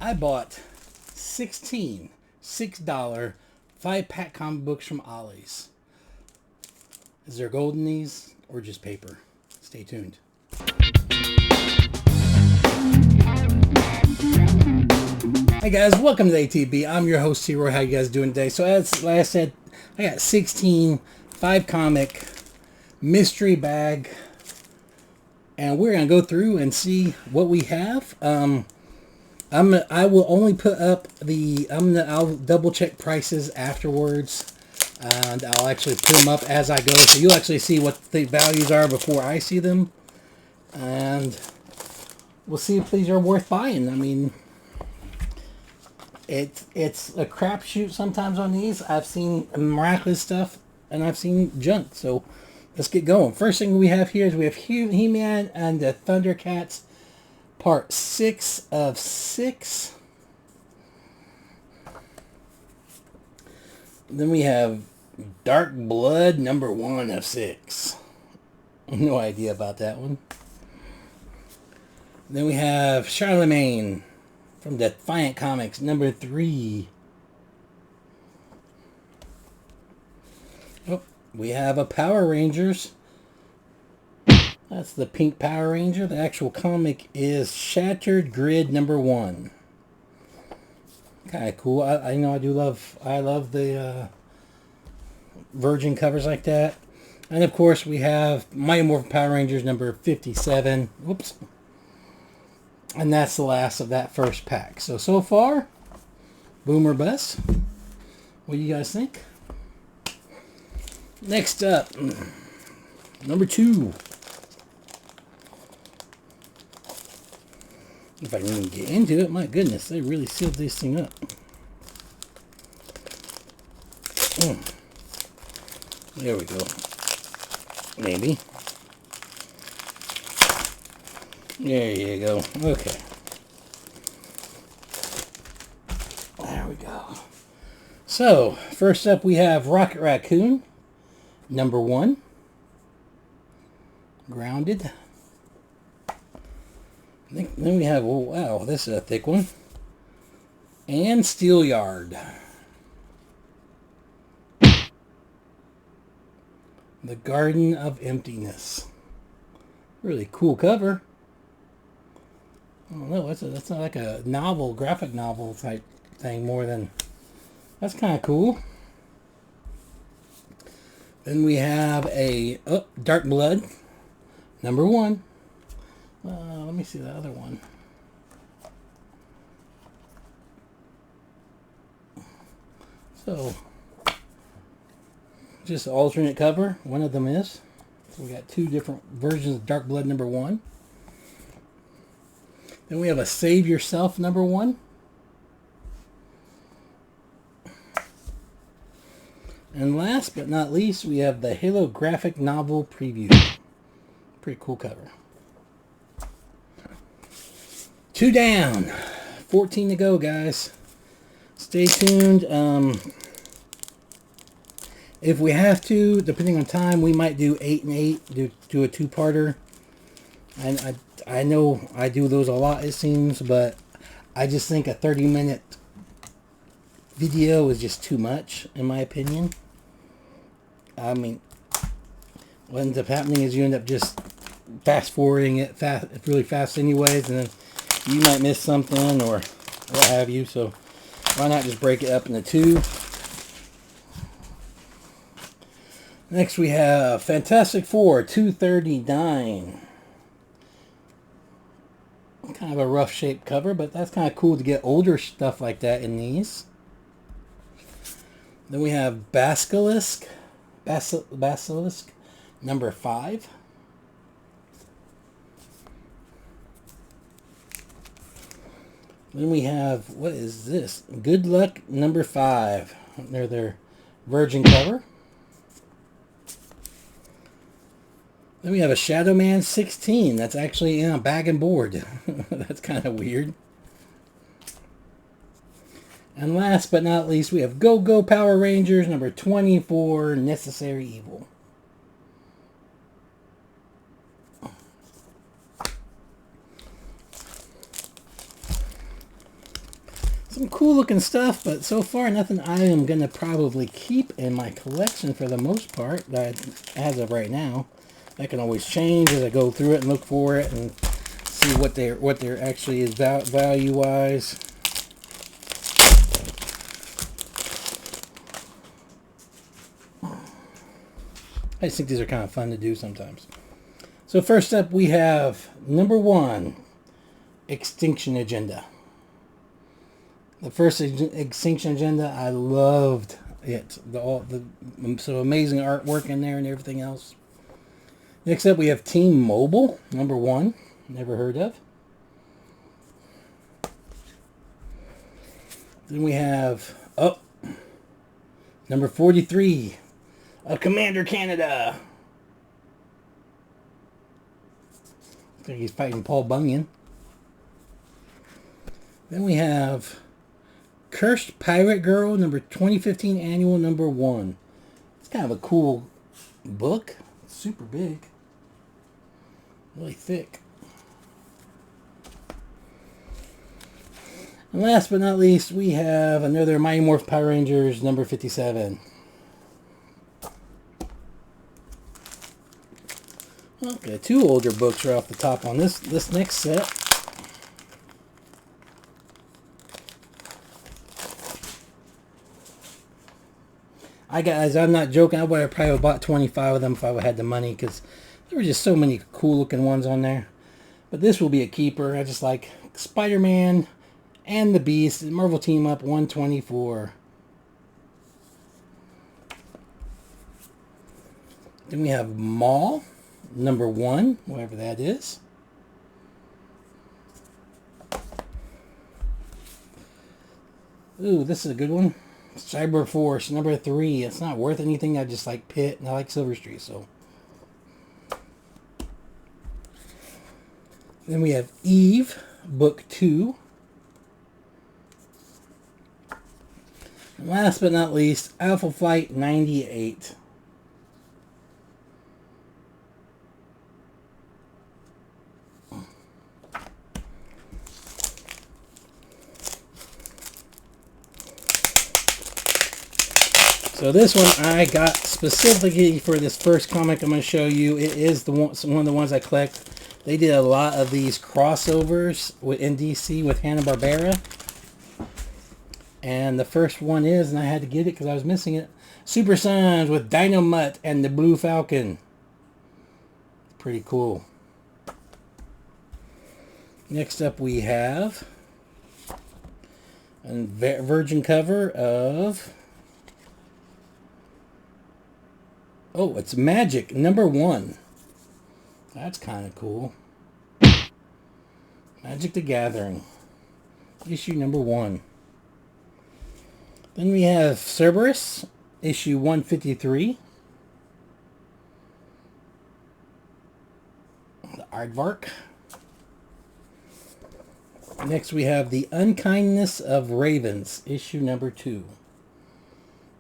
I bought 16 $6 5-pack comic books from Ollies. Is there gold in these or just paper? Stay tuned. Hey guys, welcome to ATB. I'm your host T-Roy. How you guys doing today? So as I said, I got 16 5-comic mystery bag, and we're gonna go through and see what we have. I will only put up I'll double check prices afterwards, and I'll actually put them up as I go, so you'll actually see what the values are before I see them, and we'll see if these are worth buying. I mean, it's a crapshoot sometimes on these. I've seen miraculous stuff and I've seen junk. So let's get going. First thing we have here is we have He-Man and the Thundercats, part 6 of 6. Then we have Dark Blood number 1 of 6. No idea about that one. Then we have Charlemagne from Defiant Comics number 3. Oh, we have a Power Rangers. That's the pink Power Ranger. The actual comic is Shattered Grid number 1. Kind of cool. I know I love the Virgin covers like that. And of course we have Mighty Morphin Power Rangers number 57. Whoops. And that's the last of that first pack. So far, boom or bust. What do you guys think? Next up, number 2. If I can even get into it, my goodness, they really sealed this thing up. There we go. Maybe. There you go. Okay. There we go. So, first up we have Rocket Raccoon, number 1. Grounded. Then we have, oh wow, this is a thick one. And Steelyard. The Garden of Emptiness. Really cool cover. I don't know, that's not like a novel, graphic novel type thing more than... That's kind of cool. Then we have a Dark Blood, number 1. Let me see the other one. So, just an alternate cover. One of them is. So we got 2 different versions of Dark Blood number 1. Then we have a Save Yourself number 1. And last but not least, we have the Halo graphic novel preview. Pretty cool cover. 2 down. 14 to go, guys. Stay tuned. If we have to, depending on time, we might do 8 and 8, do a 2-parter. And I know I do those a lot, it seems, but I just think a 30-minute video is just too much, in my opinion. I mean, what ends up happening is you end up just fast-forwarding it really fast anyways, and then you might miss something or what have you, so why not just break it up into 2. Next we have Fantastic Four 239. Kind of a rough shaped cover, but that's kind of cool to get older stuff like that in these. Then we have Basilisk number 5. Then we have, what is this? Good Luck number 5. They're their Virgin cover. Then we have a Shadow Man 16. That's actually in a bag and board. That's kind of weird. And last but not least, we have Go Go Power Rangers number 24, Necessary Evil. Some cool looking stuff, but so far nothing I am going to probably keep in my collection for the most part, that as of right now. That can always change as I go through it and look for it and see what there actually is value wise. I just think these are kind of fun to do sometimes. So first up we have number 1, Extinction Agenda. The first Extinction Agenda, I loved it. So amazing artwork in there and everything else. Next up we have Team Mobile, number 1. Never heard of. Then we have, number 43, Commander Canada. Looks like he's fighting Paul Bunyan. Then we have Cursed Pirate Girl, number 2015 annual, number 1. It's kind of a cool book. It's super big. Really thick. And last but not least, we have another Mighty Morph Power Rangers, number 57. Okay, 2 older books are off the top on this next set. Guys, I'm not joking. I would have probably bought 25 of them if I had the money, because there were just so many cool looking ones on there. But this will be a keeper. I just like Spider-Man and the Beast, Marvel Team Up 124. Then we have Maul, number 1, whatever that is. Ooh, this is a good one. Cyber Force, number 3. It's not worth anything. I just like Pitt and I like Silver Street, so. Then we have Eve, book 2. And last but not least, Alpha Flight 98. So this one I got specifically for this first comic I'm going to show you. It is one of the ones I collect. They did a lot of these crossovers in DC with Hanna-Barbera. And the first one is, and I had to get it because I was missing it, Super Sons with Dynamite and the Blue Falcon. Pretty cool. Next up we have a virgin cover of... Oh, it's Magic, number 1. That's kind of cool. Magic the Gathering, issue number 1. Then we have Cerberus, issue 153. The Aardvark. Next we have The Unkindness of Ravens, issue number 2.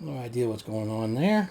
No idea what's going on there.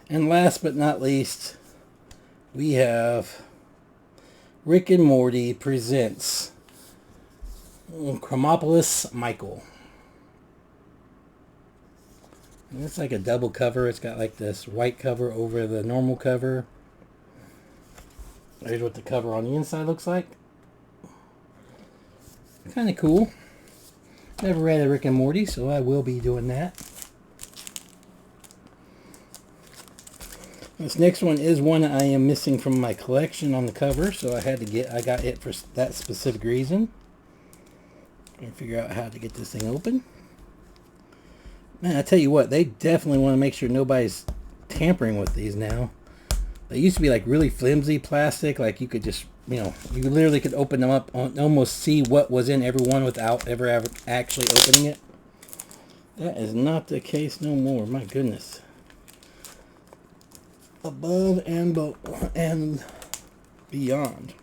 And last but not least, we have Rick and Morty presents Chromopolis Michael. And it's like a double cover. It's got like this white cover over the normal cover. There's what the cover on the inside looks like. Kind of cool. Never read a Rick and Morty, so I will be doing that. This next one is one I am missing from my collection on the cover, so I got it for that specific reason. I'm going to figure out how to get this thing open. Man, I tell you what, they definitely want to make sure nobody's tampering with these now. They used to be like really flimsy plastic, like you could just, you literally could open them up and almost see what was in every one without ever actually opening it. That is not the case no more, my goodness. Above and beyond.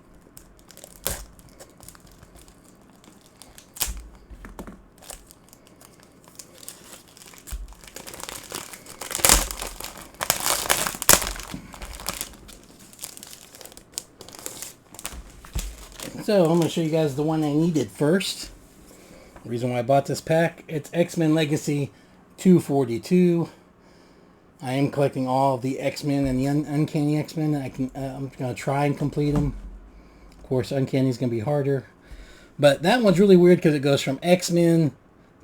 So I'm going to show you guys the one I needed first. The reason why I bought this pack, it's X-Men Legacy 242. I am collecting all of the X-Men and the Uncanny X-Men. I'm going to try and complete them. Of course, Uncanny is going to be harder. But that one's really weird because it goes from X-Men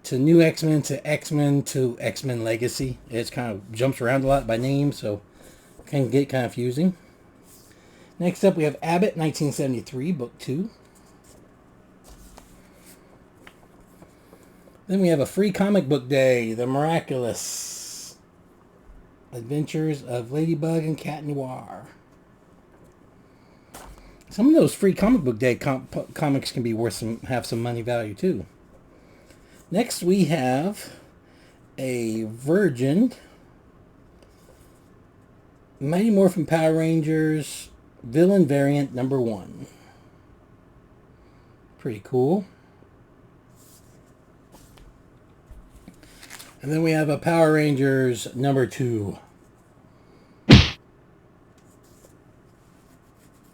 to New X-Men to X-Men Legacy. It kind of jumps around a lot by name, so it can get confusing. Next up, we have Abbott, 1973, Book 2. Then we have a free comic book day, The Miraculous Adventures of Ladybug and Cat Noir. Some of those free comic book day comics can be worth have some money value too. Next we have a Virgin Mighty Morphin Power Rangers Villain Variant number 1. Pretty cool. And then we have a Power Rangers number 2. I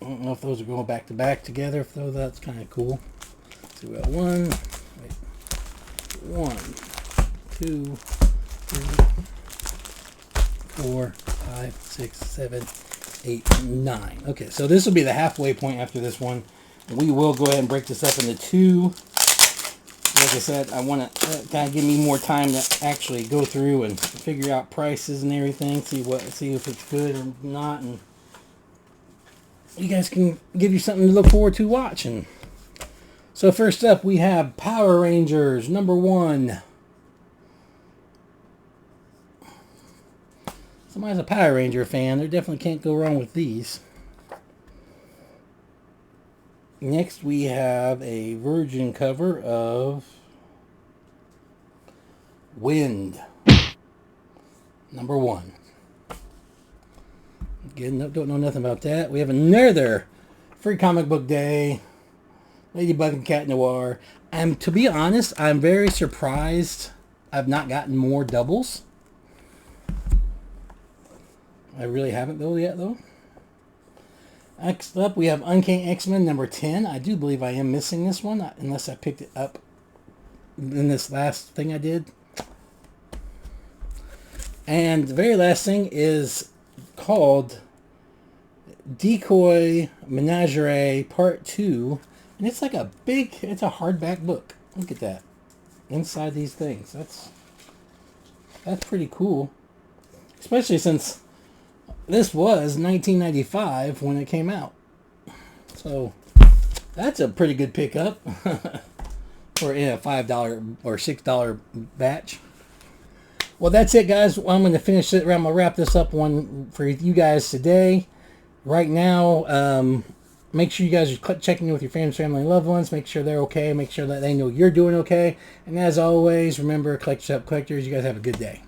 don't know if those are going back to back together, though that's kind of cool. So we got 1, 2, 3, 4, 5, 6, 7, 8, 9. Okay, so this will be the halfway point after this one. We will go ahead and break this up into 2. Like I said, I want to kind of give me more time to actually go through and figure out prices and everything, see if it's good or not, and you guys can give you something to look forward to watching. So first up, we have Power Rangers number 1. Somebody's a Power Ranger fan. They definitely can't go wrong with these. Next, we have a Virgin cover of Wind, number 1. Again, don't know nothing about that. We have another free comic book day, Ladybug and Cat Noir. And to be honest, I'm very surprised I've not gotten more doubles. I really haven't yet, though. Next up, we have Uncanny X-Men number 10. I do believe I am missing this one, unless I picked it up in this last thing I did. And the very last thing is called Decoy Menagerie Part 2. And it's like it's a hardback book. Look at that. Inside these things. That's pretty cool. Especially since this was 1995 when it came out. So that's a pretty good pickup for a $5 or $6 batch. Well, that's it, guys. I'm going to finish it. I'm going to wrap this up one for you guys today. Right now, make sure you guys are checking in with your friends, family, and loved ones. Make sure they're okay. Make sure that they know you're doing okay. And as always, remember, collect up collectors. You guys have a good day.